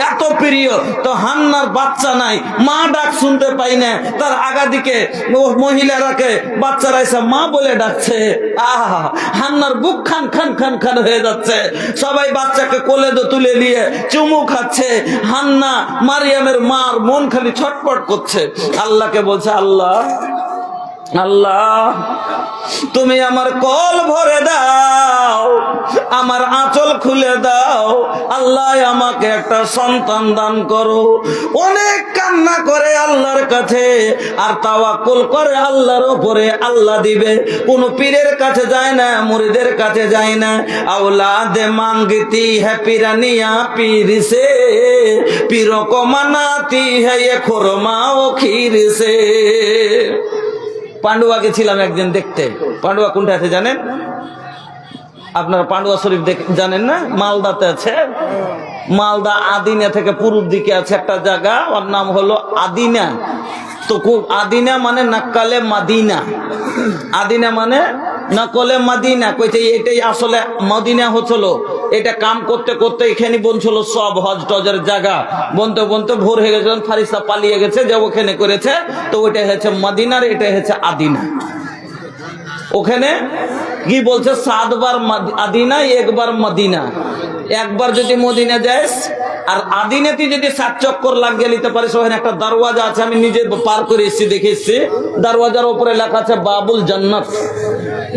এত প্রিয়। তো হান্নার বাচ্চা নাই, মা ডাক শুনতে পাই না, তার আগা দিকে মহিলারাকে বাচ্চারা এসে মা বলে ডাকছে। আহা, হান্নার বুক খান খান খান খান হয়ে যাচ্ছে। সবাই বাচ্চাকে কোলে তুলে নিয়ে চুমু খাচ্ছে। হান্না মারিয়ামের মার মন খালি ছটপট করছে। আল্লাহকে বলছে, আল্লাহ আল্লাহ তুমি আমার কল ভরে দাও, আমার আঁচল খুলে দাও, আল্লাহ আমাকে একটা সন্তান দান করো। অনেক কান্না করে আল্লাহর কাছে আর তাওয়াক্কুল করে আল্লাহর উপরে, আল্লাহ দিবে। কোন পীরের কাছে যায় না, মুরিদের কাছে যায় না। औलाद मांगती है पिरानिया पीर से, पीरों को मनाती है ये खुरमा ও खीर से। পান্ডুয়া গেছিলাম একদিন দেখতে। পান্ডুয়া কোনটা আছে জানেন আপনারা? পান্ডুয়া শরীফ জানেন না? মালদাতে আছে। মালদা আদিনা থেকে পূর্ব দিকে আছে একটা জায়গা, ওর নাম হলো আদিনা। তো আদিনা মানে নাকালে মাদিনা, আদিনা মানে নকলে মাদিনা। কইছে এটাই আসলে মদিনা হচ্ছিল। এটা কাম করতে করতে এখানে বনছিল সব হজ টজের জায়গা। বনতে বনতে ভোর হয়ে গেছে, ফারিস্তা পালিয়ে গেছে, যে ওখানে করেছে। তো ওইটা হচ্ছে মদিনার, এটা হচ্ছে আদিনা। ওখানে কি বলছে, 7 বার আদিনা, 1 বার মদিনা। একবার যদি মদিনা যাস আর আদিনাতে যদি 7 চক্কর লাগিয়ে নিতে পারিস, ওখানে একটা দরওয়াজা আছে, আমি নিজে পার করে এসেছি, দেখে এসেছি। দরওয়াজার উপরে লেখা আছে বাবুল জান্নাত,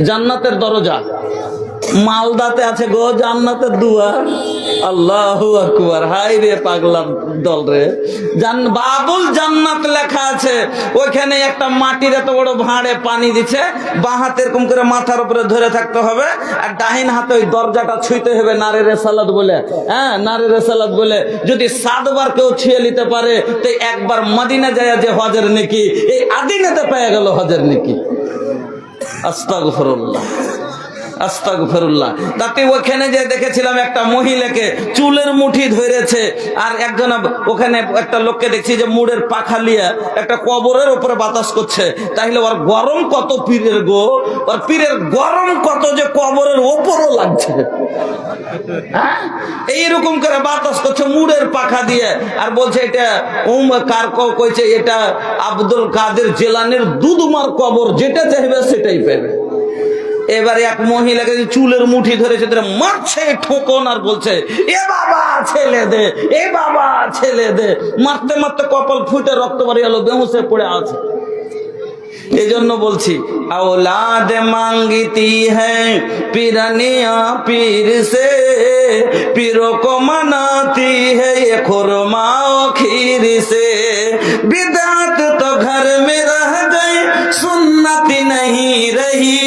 জান্নাতের দরজা। মালদাতে আছে গো জান্নাতের দুয়ার। আল্লাহু আকবার, হাই রে পাগলা দল রে। বাবুল জান্নাত লেখা আছে। ওইখানে একটা মাটির এত বড় ভাঁড়ে পানি দিচ্ছে, বাঁ হাতে এরকম করে মাথার উপরে ধরে থাকতে হবে, আর ডাহিন হাতে ওই দরজাটা ছুঁইতে হবে নারে রেসালাত বলে। হ্যাঁ, নারে রেসালাত বলে যদি 7 বার কেউ ছুঁয়ে নিতে পারে, তো একবার মদিনা যায় যে হজের নেকি, এই আদিনাতে পেয়ে গেল হজের নেকি। আস্তাগফিরুল্লাহ, আস্তাগফিরুল্লাহ। তাতে ওখানে যে দেখেছিলাম একটা মহিলাকে চুলের মুঠি ধরেছে, আর একজন ওখানে একটা লোককে দেখছি যে মুড়ের পাখা লিয়া একটা কবরের উপরে বাতাস করছে। তাহলে ওর গরম কত পীরের গো, ওর পীরের গরম কত যে কবরের ওপরও লাগছে। হ্যাঁ, এইরকম করে বাতাস করছে মুড়ের পাখা দিয়ে, আর বলছে এটা কার কইছে, এটা আব্দুল কাদের জিলানীর দুধমার কবর, যেটা চাইবে সেটাই পাবে। এবারে এক মহিলাকে চুলের মুঠি ধরেছে, মারছে ঠোকন, আর বলছে এ বাবা ছেলে দে, এ বাবা ছেলে দে। মারতে মারতে কপাল ফুটে রক্ত বাড়ি গেল, বেহুশে পড়ে আছে। এই জন্য বলছি, औलाद मांगती है पिरानिया पीर से, पीरों को मनाती है ये खुरमा ও खीर से। बिदात तो घर में रह गए, सुन्नत नहीं रही,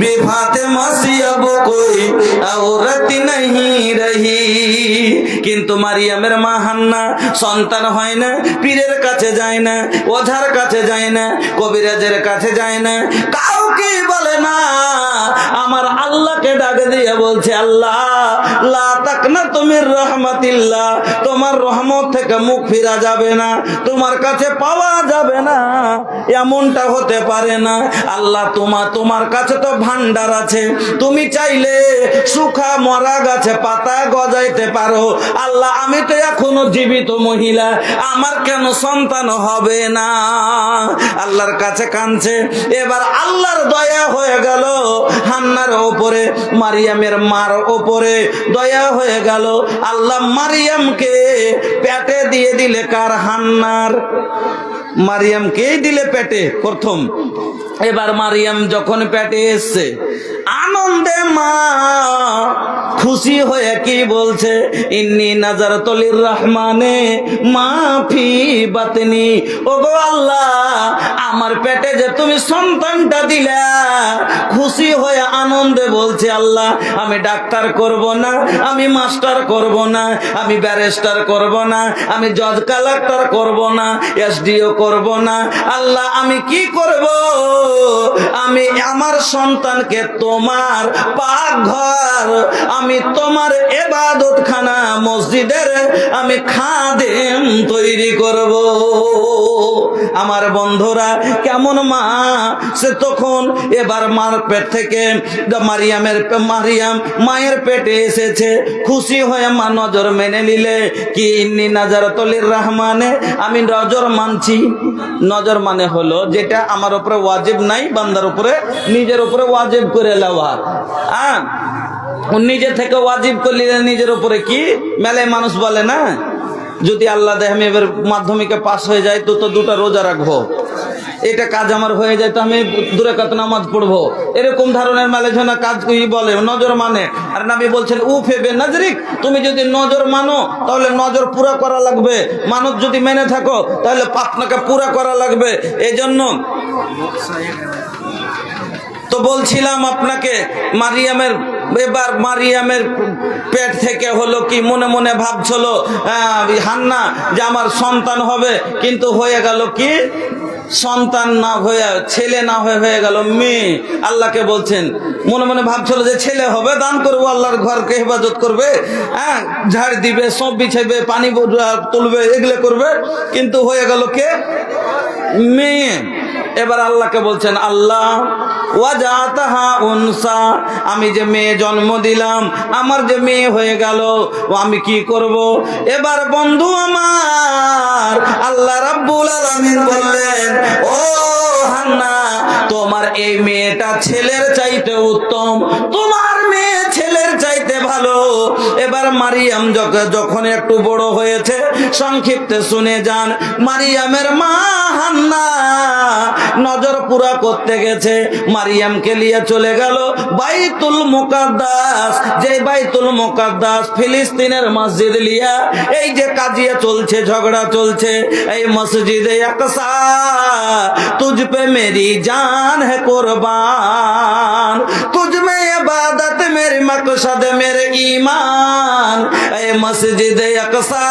बेफाते मसी अब कोई औरत नहीं रही। কিন্তু মারিয়ামের মা হান্না সন্তান হয় না, পীরের কাছে যায় না, ওঝার কাছে যায় না, কবিরাজের কাছে যায় না, কাউ কাউকে বলে না, আমার আল্লাহকে ডাক দিয়ে বলছে, আল্লাহ লা তাকনাতু মির রাহমাতিল্লাহ, তোমার রহমত থেকে মুখ ফিরা যাবে না, তোমার কাছে পাওয়া যাবে না, এমনটা হতে পারে না। আল্লাহ তোমার কাছে তো ভান্ডার আছে, তুমি চাইলে শুকা মরা গাছে পাতা গজাইতে পারো। আল্লাহ আমি তো এখনো জীবিত মহিলা, আমার কেন সন্তান হবে না? আল্লাহর কাছে কাঁদছে। এবার আল্লাহর দয়া হয়ে গেল হান্নার ওপরে, মারিয়ামের মার ওপরে দয়া হয়ে গেল। আল্লাহ মারিয়ামকে পেটে দিয়ে দিলে, কার? হান্নার। মারিয়ামকেই দিলে পেটে প্রথম। এবার মারিয়াম যখন পেটে এসছে, আনন্দে মা খুশি হয়ে কি বলছে, ইন্নী নাজারাতু লিররহমানে মা ফি বাতনি, ওগো আল্লাহ আমার পেটে যে তুমি সন্তানটা দিলা, খুশি হয়ে আনন্দে বলছে, আল্লাহ আমি ডাক্তার করব না, আমি মাস্টার করব না, আমি ব্যারিস্টার করব না, আমি জজ কালেক্টর করব না, এসডিও করব না, আল্লাহ আমি কি করব? আমি আমার সন্তানকে তোমার পাকঘর, আমি তোমার ইবাদতখানা মসজিদের আমি খাদেম তৈরি করব। আমার বন্ধুরা কেমন মা সে তখন। এবার মার পেট থেকে মারিয়াম মায়ের পেটে এসেছে, খুশি হয়ে মা নজর মেনে নিলে কি, ইন্নী নাজারাতু লিররহমানে, আমি নজর মানছি। নজর মানে হলো যেটা আমার উপরে ওয়াজিব নাই, বান্দার উপরে নিজের উপরে ওয়াজিব করে নেওয়া। নিজে থেকে ওয়াজিব করলে নিজের উপরে কি মেলায় মানুষ বলে না, যদি আল্লাহ দেয় আমি এবার মাধ্যমিকে পাস হয়ে যায় তো 2টা রোজা রাখবো, এটা কাজ আমার হয়ে যায় তো আমি 2 রাকাত নামাজ পড়বো, এরকম ধরনের মেলেঝনা কাজ বলে নজর মানে। আর নবী বলছেন উফে বে নজরিক, তুমি যদি নজর মানো তাহলে নজর পুরা করা লাগবে, মানত যদি মেনে থাকো তাহলে আপনাকে পুরা করা লাগবে। এজন্য তো বলছিলাম আপনাকে, মারিয়ামের পেট থেকে হলো কি, মনে মনে ভাবছিল হান্না যে আমার সন্তান হবে, কিন্তু হয়ে গেল কি, সন্তান না হয়ে ছেলে না হয়ে গেল মেয়ে। আল্লাহকে বলছেন, মনে মনে ভাবছিল যে ছেলে হবে, দান করবো, আল্লাহর ঘরকে হেফাজত করবে, ঝাড় দিবে, সব বিছাইবে, পানি তুলবে, এগুলো করবে, কিন্তু হয়ে গেল কে, মেয়ে। এবার আল্লাহকে বলছেন, আল্লাহ ওয়াজাতাহা উনসা, আমি যে মেয়ে জন্ম দিলাম, আমার যে মেয়ে হয়ে গেল, আমি কি করব? এবার বন্ধু আমার আল্লাহ রাব্বুল আলামিন বললেন, ও হান্না তোমার এই মেয়েটা ছেলের চাইতে উত্তম, তোমার মেয়ে ছেলের চাইতে ভালো। এবার মারিয়াম যখন একটু বড় হয়েছে, সংক্ষিপ্তে শুনে যান, মারিয়ামের মা হান্না নজর পুরা করতে গেছে, মারিয়ামকে নিয়ে চলে গেল বাইতুল মুকাদ্দাস, যে বাইতুল মুকাদ্দাস ফিলিস্তিনের মসজিদ লিয়া এই যে কাজিয়া চলছে, ঝগড়া চলছে, এই মসজিদে আকসা তুझ पे मेरी जान है कुर्बान, तुझ में इबादत मेरी मकसद मेरे ईमान, ऐ मस्जिद अक़सा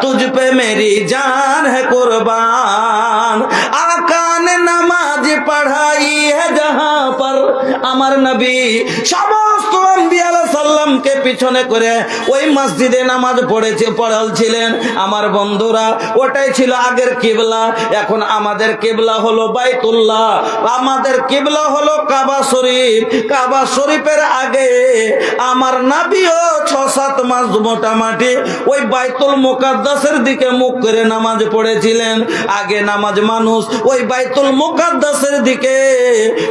तुझ पे मेरी जान है कुर्बान, आका ने नमाज पढ़ाई है जहां पर, আমার নবী সমস্ত আম্বিয়া সাল্লামকে পিছনে করে ওই মসজিদে নামাজ পড়াচ্ছিলেন। আমার বন্ধুরা ওটাই ছিল আগের কিবলা, এখন আমাদের কিবলা হলো বাইতুল্লাহ, আমাদের কিবলা হলো কাবা শরীফ। কাবা শরীফের আগে আমার নবীও 6-7 মাস মোটামুটি ওই বাইতুল মুকাদ্দাসের দিকে মুখ করে নামাজ পড়েছিলেন। আগে নামাজ মানুষ ওই বাইতুল মুকাদ্দাসের দিকে,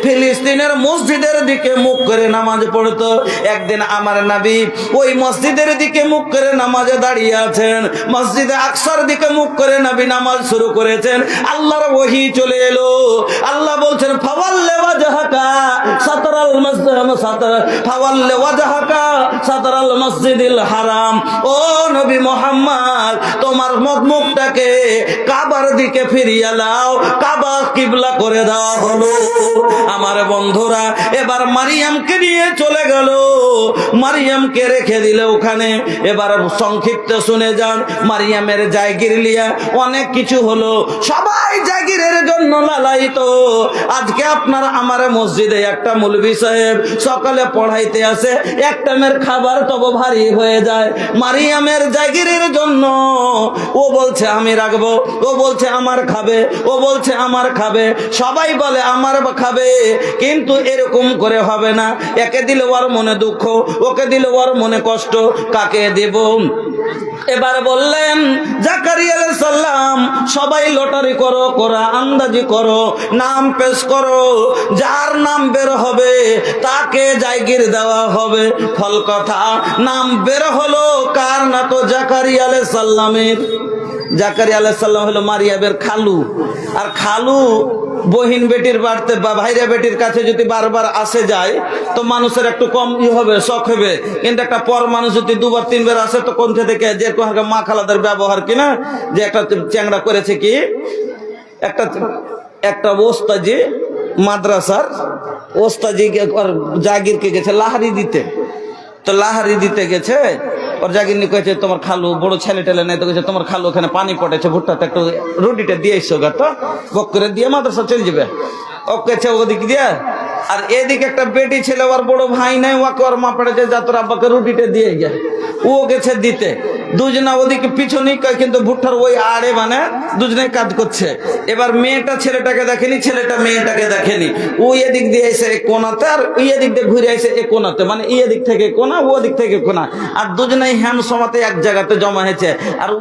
ফিলিস্তিনের মসজিদের দিকে মুখ করে নামাজ পড়তো। একদিন আমার নবী ওই মসজিদের দিকে মুখ করে নামাজে দাঁড়িয়ে আছেন, মসজিদে আকসার দিকে মুখ করে নবী নামাজ শুরু করেছেন। আল্লাহর ওহী চলে এলো, আল্লাহ বলছেন ফাওয়াল্লি ওয়াজহাকা সাতরাল মসজিদ, ফাওয়াল্লি ওয়াজহাকা সাতরাল মসজিদিল হারাম, ও নবী মুহাম্মদ তোমার মুখটাকে কাবার দিকে ফিরিয়ে দাও, কাবা কিবলা করে দেওয়া হলো। আমার বন্ধুরা এবার মারিয়ামকে নিয়ে চলে গেল, মারিয়ামকে রেখে দিলে ওখানে। এবার সংক্ষিপ্ত শুনে যান, মারিয়ামের জায়গির লিয়া অনেক কিছু হলো, সবাই জায়গিরের জন্য লালায়িত। আজকে আপনার আমার মসজিদে একটা মৌলভী সাহেব সকালে পড়াইতে আসে, এক টাইমের খাবার তবে ভারী হয়ে যায়। মারিয়ামের জাগিরের জন্য ও বলছে আমি রাখবো, ও বলছে আমার খাবে, ও বলছে আমার খাবে, সবাই বলে আমার খাবে, কিন্তু এরকম করে হবে না। একে দিলে ওর মনে দুঃখ, ওকে দিলে ওর মনে কষ্ট, কাকে দেব? এবার বললেন জাকারিয়া আলাইহিস সালাম, সবাই লটারি করো, করা আন্দাজি করো, নাম পেশ করো, যার নাম বের হবে তাকে জায়গির দেওয়া হবে। ফল কথা, নাম বের হলো কার? না তো জাকারিয়া আলাইহিস সালামের। জাকারিয়া আলাইহিস সালাম হলো মারিয়ামের খালু, আর খালু বহিন বেটির বাড়তে বা ভাইরা বেটির কাছে যদি বারবার আসে যায় তো মানুষের একটু কম হবে, শখ হবে। কিন্তু একটা পর মানুষ যদি দুবার তিনবার আসে তো কোন থেকে যে মা খালাদের ব্যবহার কিনা, যে একটা চ্যাংড়া করেছে কি, একটা ওস্তাজি মাদ্রাসার ওস্তাজি জাগিরকে গেছে লাহারি দিতে, তো লাহারি দিতে গেছে, ওর জাগিরনি কয়েছে তোমার খালু বড় ছেলে টেলে নেই, তো গেছে তোমার খালু ওখানে পানি পটেছে ভুট্টাতে, একটু রুটিটা দিয়ে এসো গা, তো বক করে দিয়ে মাদ্রাসা চলে যাবে। ও কেছে ওদিক দিয়ে, আর এদিকে একটা বেটি ছেলে, ওর বড় ভাই নাই, ওকে ওর মা পড়েছে যা তোর আব্বাকে রুটিটা দিয়ে গিয়ে ও গেছে দিতে। দুজনা ওদিকে পিছনেই, কিন্তু ভুট্টার ওই আড়ে মানে দুজনে কাজ করছে। এবার মেয়েটা ছেলেটাকে দেখেনি, ছেলেটা মেয়েটাকে দেখেনি। ও এদিক দিয়ে এসে কোনাতে, আর ওই এদিক দিয়ে ঘুরে এসে এ কোনাতে, মানে এই দিক থেকে কোনা, ও দিক থেকে কোনা, আর দুজনেই হ্যাম সমাতে এক জায়গাতে জমা হয়েছে। আর